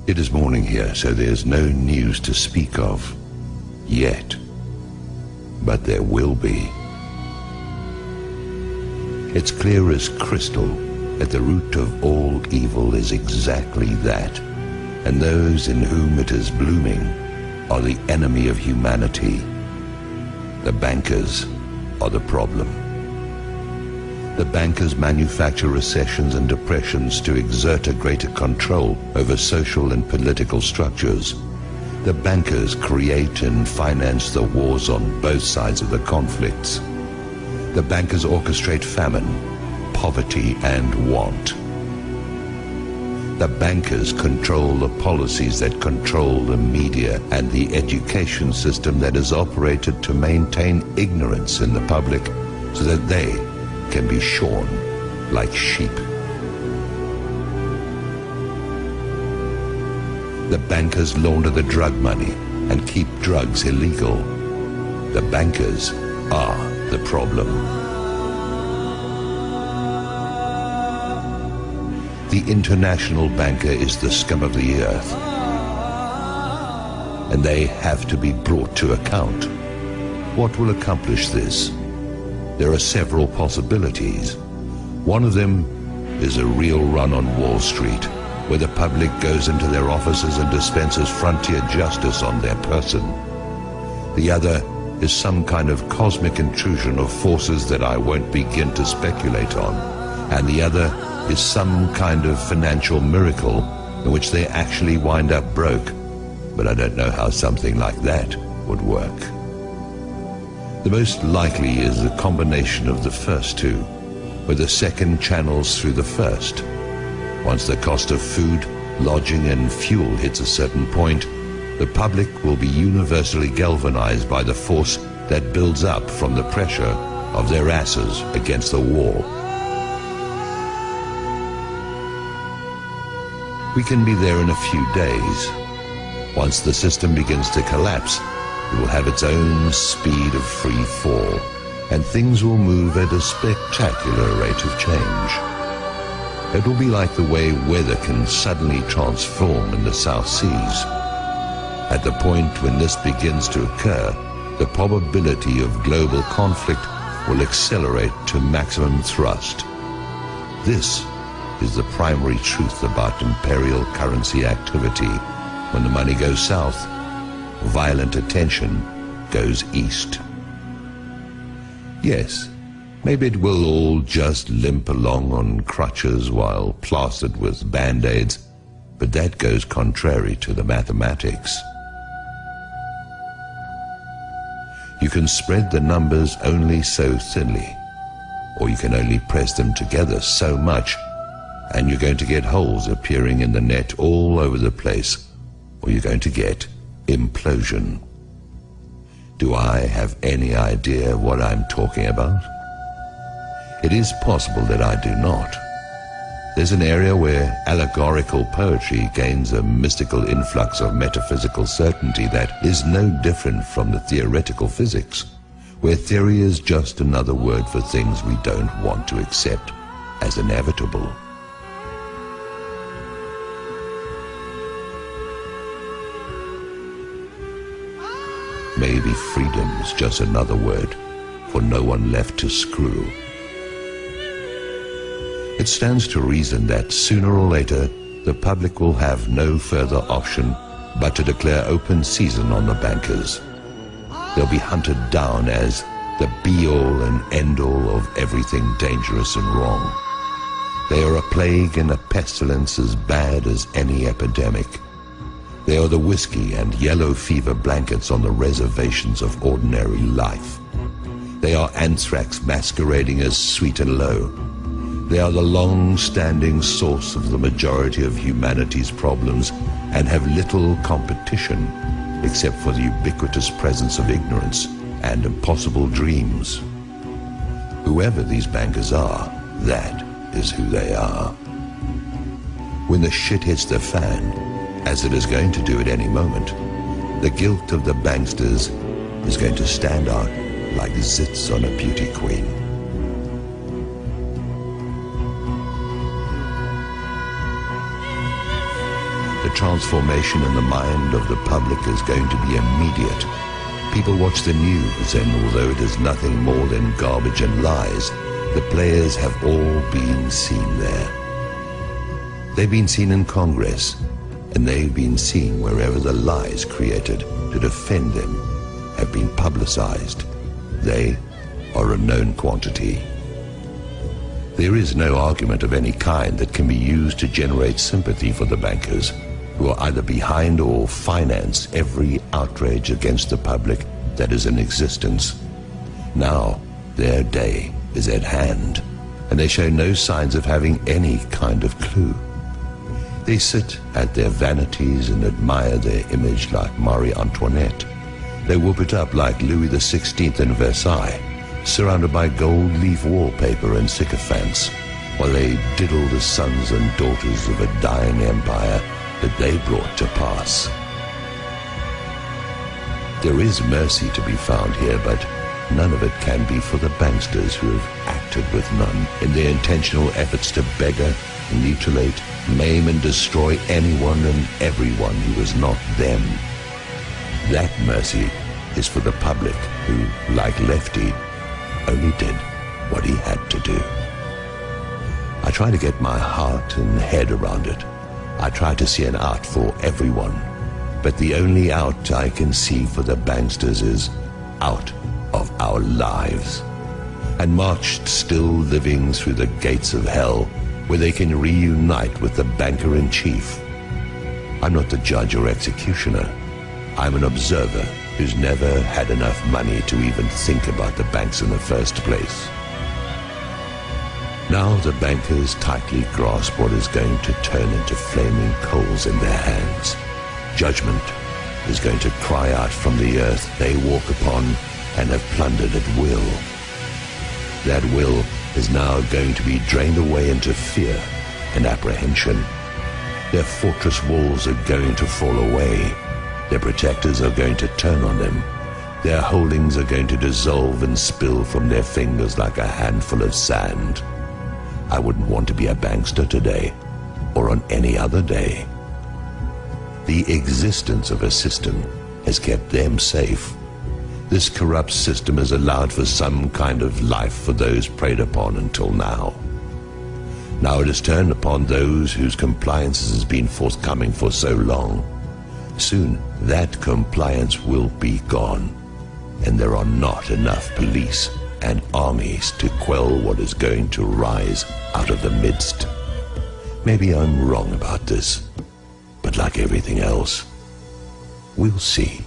It is morning here, so there's no news to speak of yet. But there will be. It's clear as crystal that the root of all evil is exactly that, and those in whom it is blooming are the enemy of humanity. The bankers are the problem. The bankers manufacture recessions and depressions to exert a greater control over social and political structures. The bankers create and finance the wars on both sides of the conflicts. The bankers orchestrate famine, poverty, and want. The bankers control the policies that control the media and the education system that is operated to maintain ignorance in the public so that they can be shorn like sheep. The bankers launder the drug money and keep drugs illegal. The bankers are the problem. The international banker is the scum of the earth, and they have to be brought to account. What will accomplish this? There are several possibilities. One of them is a real run on Wall Street, where the public goes into their offices and dispenses frontier justice on their person. The other is some kind of cosmic intrusion of forces that I won't begin to speculate on. And the other is some kind of financial miracle in which they actually wind up broke. But I don't know how something like that would work. The most likely is a combination of the first two, where the second channels through the first. Once the cost of food, lodging, and fuel hits a certain point, the public will be universally galvanized by the force that builds up from the pressure of their asses against the wall. We can be there in a few days. Once the system begins to collapse, it will have its own speed of free fall, and things will move at a spectacular rate of change. It will be like the way weather can suddenly transform in the South Seas. At the point when this begins to occur, the probability of global conflict will accelerate to maximum thrust. This is the primary truth about imperial currency activity. When the money goes south, violent attention goes east. Yes, maybe it will all just limp along on crutches while plastered with band-aids, but that goes contrary to the mathematics. You can spread the numbers only so thinly, or you can only press them together so much, and you're going to get holes appearing in the net all over the place, or you're going to get implosion. Do I have any idea what I'm talking about? It is possible that I do not. There's an area where allegorical poetry gains a mystical influx of metaphysical certainty that is no different from the theoretical physics, where theory is just another word for things we don't want to accept as inevitable. Maybe freedom's just another word for no one left to screw. It stands to reason that sooner or later the public will have no further option but to declare open season on the bankers. They'll be hunted down as the be-all and end-all of everything dangerous and wrong. They are a plague and a pestilence as bad as any epidemic. They are the whiskey and yellow fever blankets on the reservations of ordinary life. They are anthrax masquerading as sweet and low. They are the long-standing source of the majority of humanity's problems and have little competition except for the ubiquitous presence of ignorance and impossible dreams. Whoever these bankers are, that is who they are. When the shit hits the fan, as it is going to do at any moment, the guilt of the banksters is going to stand out like zits on a beauty queen. transformation in the mind of the public is going to be immediate. People watch the news, and although it is nothing more than garbage and lies, the players have all been seen there. They've been seen in Congress, and they've been seen wherever the lies created to defend them have been publicized. They are a known quantity. There is no argument of any kind that can be used to generate sympathy for the bankers, who are either behind or finance every outrage against the public that is in existence. Now, their day is at hand, and they show no signs of having any kind of clue. They sit at their vanities and admire their image like Marie Antoinette. They whoop it up like Louis XVI in Versailles, surrounded by gold leaf wallpaper and sycophants, while they diddle the sons and daughters of a dying empire that they brought to pass. There is mercy to be found here, but none of it can be for the banksters who have acted with none in their intentional efforts to beggar, mutilate, maim and destroy anyone and everyone who is not them. That mercy is for the public who, like Lefty, only did what he had to do. I try to get my heart and head around it. I try to see an out for everyone, but the only out I can see for the banksters is out of our lives, and marched still living through the gates of hell, where they can reunite with the banker-in-chief. I'm not the judge or executioner. I'm an observer who's never had enough money to even think about the banks in the first place. Now the bankers tightly grasp what is going to turn into flaming coals in their hands. Judgment is going to cry out from the earth they walk upon and have plundered at will. That will is now going to be drained away into fear and apprehension. Their fortress walls are going to fall away. Their protectors are going to turn on them. Their holdings are going to dissolve and spill from their fingers like a handful of sand. I wouldn't want to be a bankster today, or on any other day. The existence of a system has kept them safe. This corrupt system has allowed for some kind of life for those preyed upon until now. Now it has turned upon those whose compliance has been forthcoming for so long. Soon that compliance will be gone, and there are not enough police and armies to quell what is going to rise out of the midst. Maybe I'm wrong about this, but like everything else, we'll see.